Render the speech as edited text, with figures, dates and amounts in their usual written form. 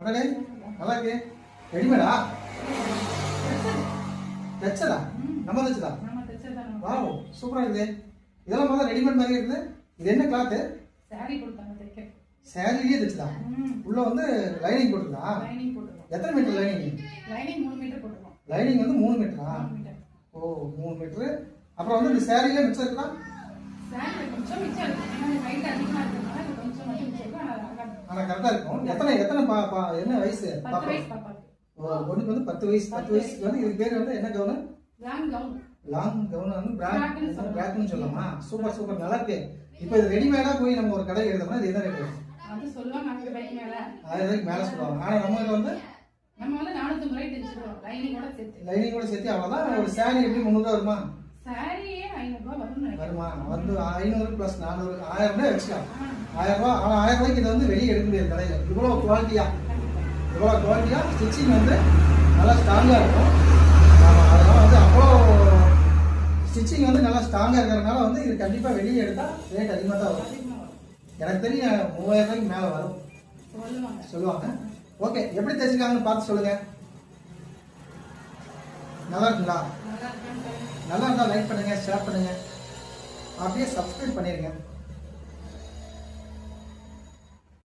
அடடே நல்லா இருக்கு. ரெடிமேடா? தைச்சதா? நம்ம தைச்சதா? வாவ் சூப்பரா இருக்குது. இதெல்லாம் பார்த்தா ரெடிமேட் மாதிரி இருக்குது. இது என்ன கிளாத்து? சாரி கொடுத்தாங்க தைக்க. சாரிலேயே தைச்சதா? உள்ள வந்து லைனிங் போட்டுருக்கா? லைனிங் போட்டுருக்கோம். எத்தனை மீட்டர் லைனிங்? லைனிங் 3 மீட்டர் போட்டுருக்கோம். லைனிங் வந்து 3 மீட்டரா? 3 மீட்டர். ஓ 3 மீட்டர். அப்புறம் வந்து இந்த சாரியில மிச்சம் இருக்குதா? சாரி கொஞ்சம் மிச்சம் இருக்கு. ஏன்னா ஹைட் அதிகமா இருக்கறனால இது கொஞ்சம் மட்டும் மிச்சம் இருக்கு. ஆனா கரெக்டா இருக்கும். எத்தனை என்ன வயசு? 10 வயசு பாப்பாக்கு. ஓ பொண்ணுக்கு வந்து 10 வயசு. 10 வயசுக்கு வந்து இதுக்கு பேர் வந்து என்ன gown? Long gown. Long gown வந்து பிராக்னு சொல்லலாமா? சூப்பர் சூப்பர் நல்லா இருக்கு. இப்போ இது ரெடிமேடா போய் நம்ம ஒரு கடையில் எடுத்தோம்னா இது என்ன ரேட்? அது சொல்லுவாங்க 1000 ரூபாய்க்கு மேல. 1000 ரூபாய்க்கு மேல சொல்லுவாங்க. ஆனா நம்ம வந்து 450 ரூபாய்க்கு தைச்சிருக்கோம். லைனிங்கோட சேர்த்து. லைனிங்கோட சேர்த்து அவ்வளவுதான். ஒரு சாரி எப்படி 300 வருமா? சாரியே 500 ரூபாய் வரும்னு வருமா? வந்து 500 பிளஸ் 400 1000 ரூபாய் வச்சுக்கலாம். 1000 ரூபாய். ஆனா 1000 ரூபாய்க்கு இதை வந்து வெளியே எடுக்க முடியாது கடையில். இவ்வளவு குவாலிட்டியா ஸ்டிச்சிங் வந்து நல்லா ஸ்ட்ராங்கா இருக்கும். அதனால வந்து அவ்வளோ ஸ்டிச்சிங் வந்து நல்லா ஸ்ட்ராங்கா இருக்கிறதுனால வந்து இது கண்டிப்பா வெளியே எடுத்தா ரேட் அதிகமாக தான் வரும். எனக்கு தெரியும் 3000 ரூபாய்க்கு மேல வரும் சொல்லுவாங்க. ஓகே எப்படி தைச்சிருக்காங்கன்னு பார்த்து சொல்லுங்க. நல்லா இருக்குங்களா? நல்லா இருந்தா லைக் பண்ணுங்க, ஷேர் பண்ணுங்க, அப்படியே சப்ஸ்கிரைப் பண்ணிருங்க.